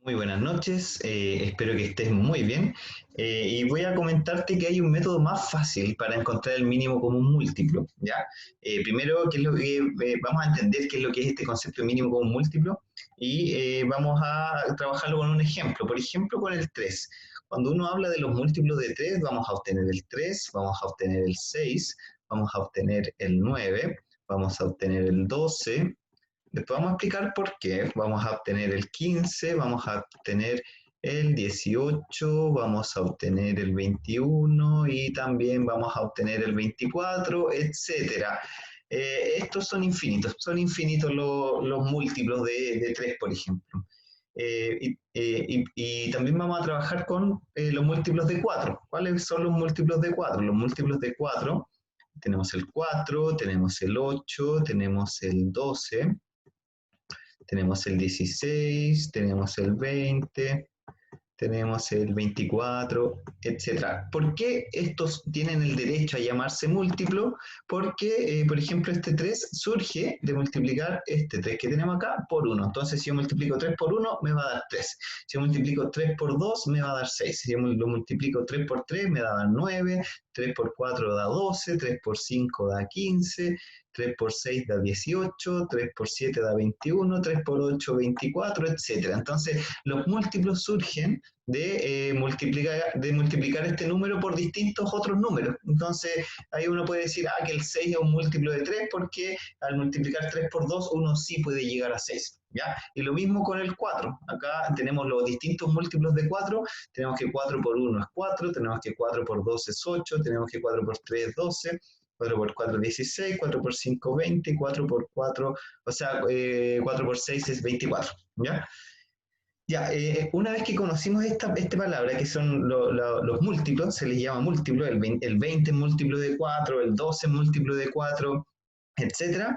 Muy buenas noches, espero que estés muy bien. Y voy a comentarte que hay un método más fácil para encontrar el mínimo común múltiplo, ¿ya? Primero, ¿qué es lo que, vamos a entender qué es lo que es este concepto de mínimo común múltiplo y vamos a trabajarlo con un ejemplo, por ejemplo con el 3. Cuando uno habla de los múltiplos de 3, vamos a obtener el 3, vamos a obtener el 6, vamos a obtener el 9, vamos a obtener el 12. Después vamos a explicar por qué. Vamos a obtener el 15, vamos a obtener el 18, vamos a obtener el 21 y también vamos a obtener el 24, etcétera. Estos son infinitos los múltiplos de 3, por ejemplo. Y también vamos a trabajar con los múltiplos de 4. ¿Cuáles son los múltiplos de 4? Los múltiplos de 4, tenemos el 4, tenemos el 8, tenemos el 12, tenemos el 16, tenemos el 20, tenemos el 24, etcétera. ¿Por qué estos tienen el derecho a llamarse múltiplo? Porque, por ejemplo, este 3 surge de multiplicar este 3 que tenemos acá por 1. Entonces, si yo multiplico 3 por 1, me va a dar 3. Si yo multiplico 3 por 2, me va a dar 6. Si yo lo multiplico 3 por 3, me va a dar 9. 3 por 4 da 12. 3 por 5 da 15. 3 por 6 da 18. 3 por 7 da 21. 3 por 8, 24, etcétera. Entonces, los múltiplos surgen de multiplicar este número por distintos otros números. Entonces, ahí uno puede decir que el 6 es un múltiplo de 3 porque al multiplicar 3 por 2 uno sí puede llegar a 6. ¿Ya? Y lo mismo con el 4. Acá tenemos los distintos múltiplos de 4. Tenemos que 4 por 1 es 4, tenemos que 4 por 2 es 8, tenemos que 4 por 3 es 12, 4 por 4 es 16, 4 por 5 20, 4 por 4, o sea, 4 por 6 es 24. ¿Ya? Ya, una vez que conocimos esta palabra, que son los múltiplos, se les llama múltiplo, el 20 es múltiplo de 4, el 12 es múltiplo de 4, etcétera,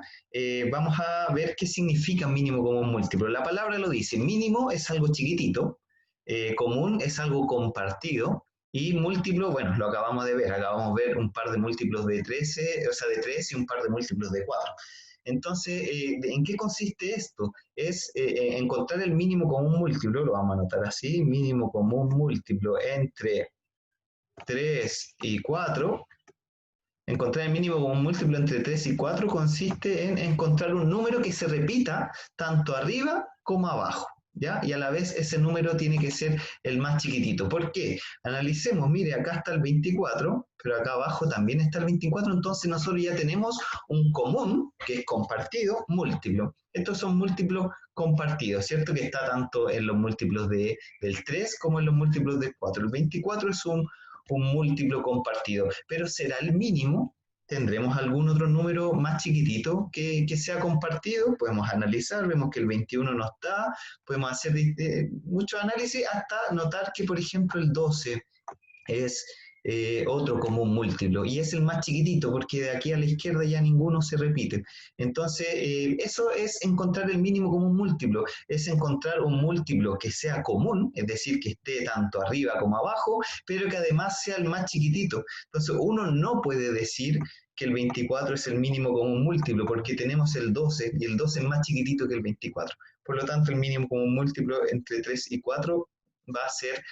vamos a ver qué significa mínimo común múltiplo. La palabra lo dice, mínimo es algo chiquitito, común es algo compartido, y múltiplo, bueno, lo acabamos de ver un par de múltiplos de 13, o sea, de 3 y un par de múltiplos de 4. Entonces, ¿en qué consiste esto? Es encontrar el mínimo común múltiplo, lo vamos a anotar así, mínimo común múltiplo entre 3 y 4. Encontrar el mínimo común múltiplo entre 3 y 4 consiste en encontrar un número que se repita tanto arriba como abajo, ¿ya? Y a la vez ese número tiene que ser el más chiquitito. ¿Por qué? Analicemos, mire, acá está el 24, pero acá abajo también está el 24, entonces nosotros ya tenemos un común, que es compartido, múltiplo. Estos son múltiplos compartidos, ¿cierto? Que está tanto en los múltiplos del 3 como en los múltiplos del 4. El 24 es un múltiplo compartido, pero será el mínimo. ¿Tendremos algún otro número más chiquitito que sea compartido? Podemos analizar, vemos que el 21 no está, podemos hacer mucho análisis hasta notar que, por ejemplo, el 12 es otro común múltiplo y es el más chiquitito porque de aquí a la izquierda ya ninguno se repite. Entonces, eso es encontrar el mínimo común múltiplo, es encontrar un múltiplo que sea común, es decir, que esté tanto arriba como abajo, pero que además sea el más chiquitito. Entonces, uno no puede decir que el 24 es el mínimo común múltiplo porque tenemos el 12 y el 12 es más chiquitito que el 24. Por lo tanto, el mínimo común múltiplo entre 3 y 4 va a ser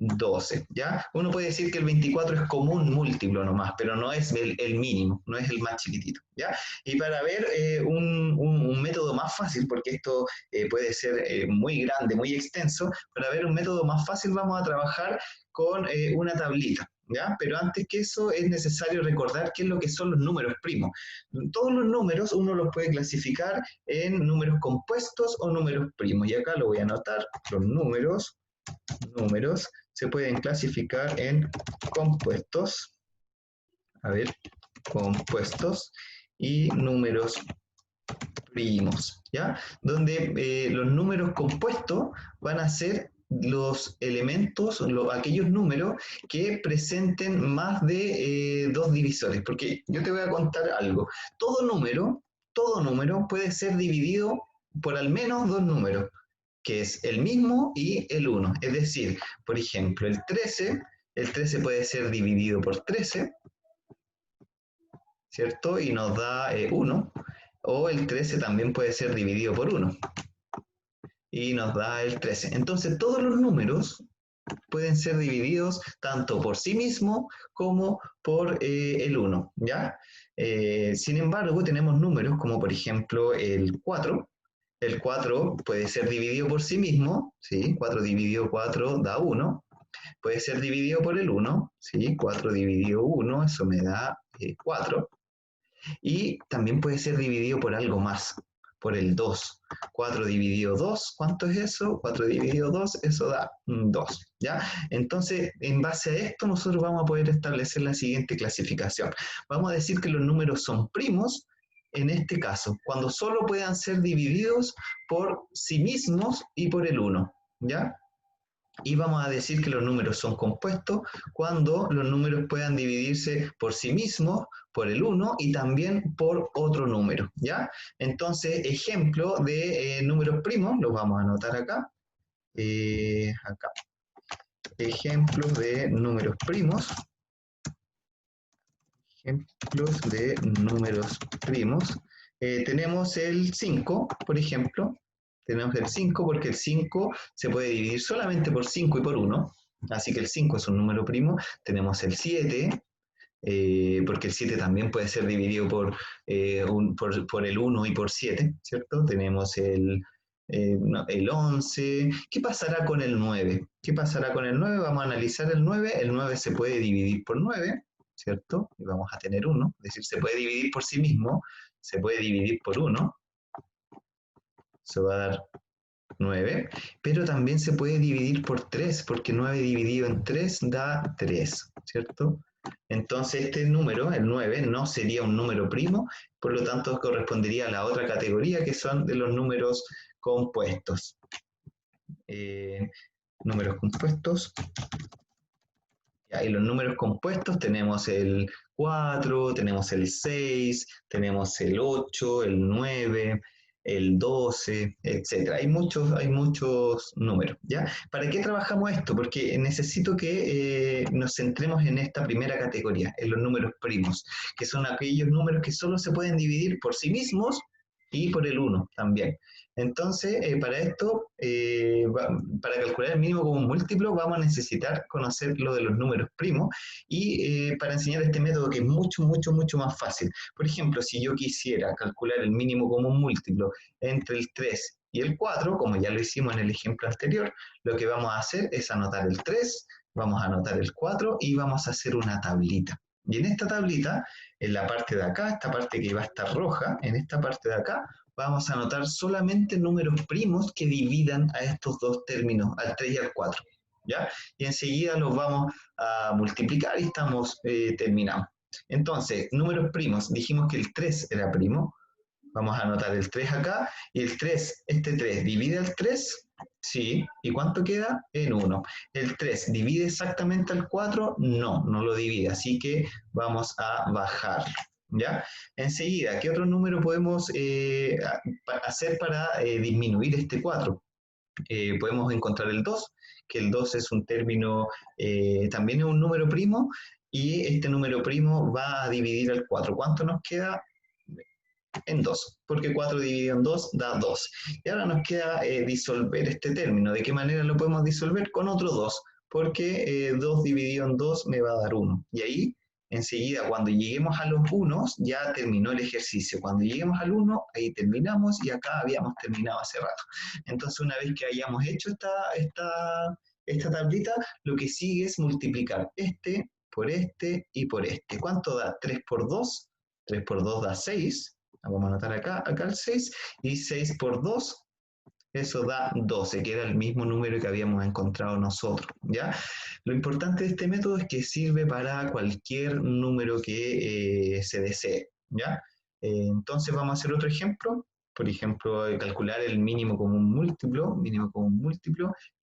12, ¿ya? Uno puede decir que el 24 es común múltiplo nomás, pero no es el mínimo, no es el más chiquitito, ¿ya? Y para ver un método más fácil, porque esto puede ser muy grande, muy extenso, para ver un método más fácil vamos a trabajar con una tablita, ¿ya? Pero antes que eso es necesario recordar qué es lo que son los números primos. Todos los números uno los puede clasificar en números compuestos o números primos, y acá lo voy a anotar, los números se pueden clasificar en compuestos, a ver, compuestos y números primos, ¿ya? Donde los números compuestos van a ser los elementos, aquellos números que presenten más de dos divisores, porque yo te voy a contar algo. Todo número puede ser dividido por al menos dos números, que es el mismo y el 1. Es decir, por ejemplo, el 13 puede ser dividido por 13, ¿cierto? Y nos da 1. O el 13 también puede ser dividido por 1. y nos da el 13. Entonces todos los números pueden ser divididos tanto por sí mismo como por el 1, ¿ya? Sin embargo, tenemos números como por ejemplo el 4. El 4 puede ser dividido por sí mismo, ¿sí? 4 dividido 4 da 1. Puede ser dividido por el 1, ¿sí? 4 dividido 1, eso me da 4. Y también puede ser dividido por algo más, por el 2. 4 dividido 2, ¿cuánto es eso? 4 dividido 2, eso da 2, ¿ya? Entonces, en base a esto, nosotros vamos a poder establecer la siguiente clasificación. Vamos a decir que los números son primos, en este caso, cuando solo puedan ser divididos por sí mismos y por el 1, ¿ya? Y vamos a decir que los números son compuestos cuando los números puedan dividirse por sí mismos, por el 1 y también por otro número, ¿ya? Entonces, ejemplo de números primos, los vamos a anotar acá. Acá. Ejemplos de números primos. Ejemplos de números primos. Tenemos el 5, por ejemplo. Tenemos el 5 porque el 5 se puede dividir solamente por 5 y por 1. Así que el 5 es un número primo. Tenemos el 7, porque el 7 también puede ser dividido por el 1 y por 7, ¿cierto? Tenemos el 11. ¿Qué pasará con el 9? ¿Qué pasará con el 9? Vamos a analizar el 9. El 9 se puede dividir por 9, ¿cierto? Y vamos a tener 1. Es decir, se puede dividir por sí mismo, se puede dividir por 1. Eso va a dar 9, pero también se puede dividir por 3, porque 9 dividido en 3 da 3, ¿cierto? Entonces este número, el 9, no sería un número primo, por lo tanto correspondería a la otra categoría que son de los números compuestos. Números compuestos. Y los números compuestos tenemos el 4, tenemos el 6, tenemos el 8, el 9, el 12, etc. Hay muchos números, ¿ya? ¿Para qué trabajamos esto? Porque necesito que nos centremos en esta primera categoría, en los números primos, que son aquellos números que solo se pueden dividir por sí mismos y por el 1 también. Entonces, para esto, para calcular el mínimo común múltiplo, vamos a necesitar conocer lo de los números primos y para enseñar este método que es mucho más fácil. Por ejemplo, si yo quisiera calcular el mínimo común múltiplo entre el 3 y el 4, como ya lo hicimos en el ejemplo anterior, lo que vamos a hacer es anotar el 3, vamos a anotar el 4 y vamos a hacer una tablita. Y en esta tablita, en la parte de acá, esta parte que va a estar roja, en esta parte de acá, vamos a anotar solamente números primos que dividan a estos dos términos, al 3 y al 4, ¿ya? Y enseguida los vamos a multiplicar y estamos terminamos. Entonces, números primos, dijimos que el 3 era primo, vamos a anotar el 3 acá, y el 3, este 3, ¿divide al 3? Sí, ¿y cuánto queda? En 1. ¿El 3 divide exactamente al 4? No, no lo divide, así que vamos a bajar. ¿Ya? Enseguida, ¿qué otro número podemos hacer para disminuir este 4? Podemos encontrar el 2, que el 2 es un término, también es un número primo, y este número primo va a dividir al 4. ¿Cuánto nos queda? En 2, porque 4 dividido en 2 da 2. Y ahora nos queda disolver este término. ¿De qué manera lo podemos disolver? Con otro 2, porque 2 dividido en 2 me va a dar 1. Y ahí, enseguida, cuando lleguemos a los 1, ya terminó el ejercicio. Cuando lleguemos al 1, ahí terminamos y acá habíamos terminado hace rato. Entonces, una vez que hayamos hecho esta tablita, lo que sigue es multiplicar este por este y por este. ¿Cuánto da? 3 por 2. 3 por 2 da 6. Vamos a anotar acá el 6, y 6 por 2, eso da 12, que era el mismo número que habíamos encontrado nosotros, ¿ya? Lo importante de este método es que sirve para cualquier número que se desee, ¿ya? Entonces vamos a hacer otro ejemplo. Por ejemplo, calcular el mínimo común múltiplo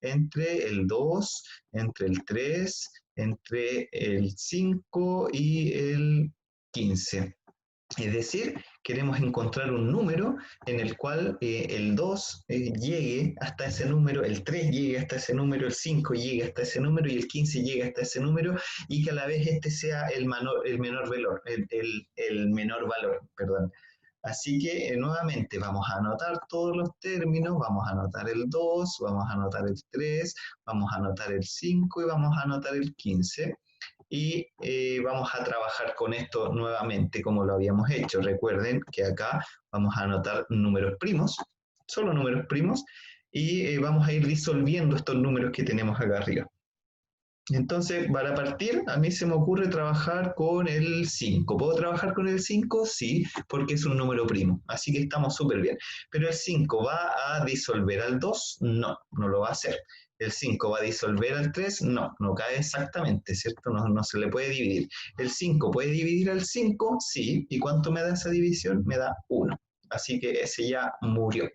entre el 2, entre el 3, entre el 5 y el 15. Es decir, queremos encontrar un número en el cual el 2 llegue hasta ese número, el 3 llegue hasta ese número, el 5 llegue hasta ese número y el 15 llegue hasta ese número, y que a la vez este sea el menor valor, perdón. Así que nuevamente vamos a anotar todos los términos, vamos a anotar el 2, vamos a anotar el 3, vamos a anotar el 5 y vamos a anotar el 15. Y vamos a trabajar con esto nuevamente como lo habíamos hecho. Recuerden que acá vamos a anotar números primos, solo números primos, y vamos a ir disolviendo estos números que tenemos acá arriba. Entonces, para partir, a mí se me ocurre trabajar con el 5. ¿Puedo trabajar con el 5? Sí, porque es un número primo. Así que estamos súper bien. Pero el 5 va a disolver al 2? No, no lo va a hacer. El 5 va a disolver al 3? No, no cae exactamente, ¿cierto? No, no se le puede dividir. ¿El 5 puede dividir al 5? Sí. ¿Y cuánto me da esa división? Me da 1. Así que ese ya murió.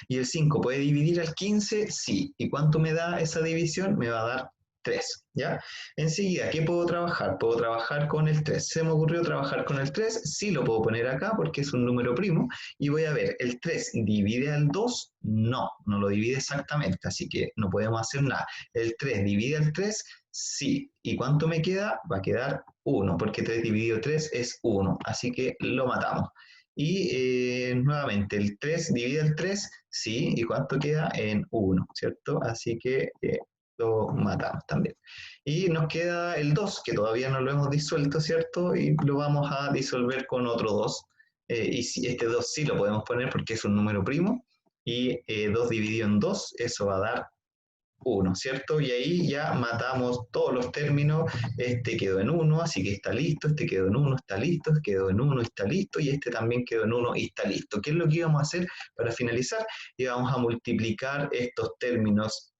¿Y el 5 puede dividir al 15? Sí. ¿Y cuánto me da esa división? Me va a dar 3, ¿ya? Enseguida, ¿qué puedo trabajar? Puedo trabajar con el 3. ¿Se me ocurrió trabajar con el 3? Sí, lo puedo poner acá porque es un número primo. Y voy a ver, ¿el 3 divide al 2? No, no lo divide exactamente, así que no podemos hacer nada. ¿El 3 divide al 3? Sí. ¿Y cuánto me queda? Va a quedar 1, porque 3 dividido 3 es 1, así que lo matamos. Y nuevamente, el 3 divide el 3, sí, ¿y cuánto queda? En 1, ¿cierto? Así que lo matamos también. Y nos queda el 2, que todavía no lo hemos disuelto, ¿cierto? Y lo vamos a disolver con otro 2. Y si este 2 sí lo podemos poner porque es un número primo. Y 2 dividido en 2, eso va a dar 1, ¿cierto? Y ahí ya matamos todos los términos. Este quedó en 1, así que está listo. Este quedó en 1, está listo. Este quedó en 1, está listo. Y este también quedó en 1 y está listo. ¿Qué es lo que íbamos a hacer para finalizar? Íbamos a multiplicar estos términos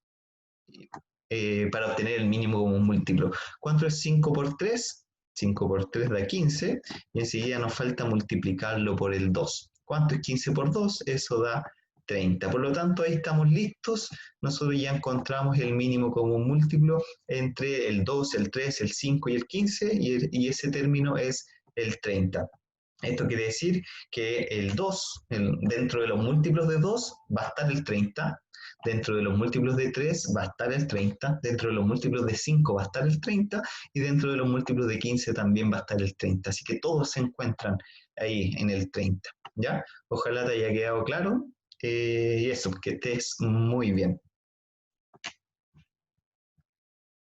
para obtener el mínimo común múltiplo. ¿Cuánto es 5 por 3? 5 por 3 da 15. Y enseguida nos falta multiplicarlo por el 2. ¿Cuánto es 15 por 2? Eso da 30. Por lo tanto, ahí estamos listos. Nosotros ya encontramos el mínimo común múltiplo entre el 2, el 3, el 5 y el 15, y ese término es el 30. Esto quiere decir que el 2, dentro de los múltiplos de 2 va a estar el 30, dentro de los múltiplos de 3 va a estar el 30, dentro de los múltiplos de 5 va a estar el 30 y dentro de los múltiplos de 15 también va a estar el 30. Así que todos se encuentran ahí en el 30. ¿Ya? Ojalá te haya quedado claro. Y eso, que estés muy bien.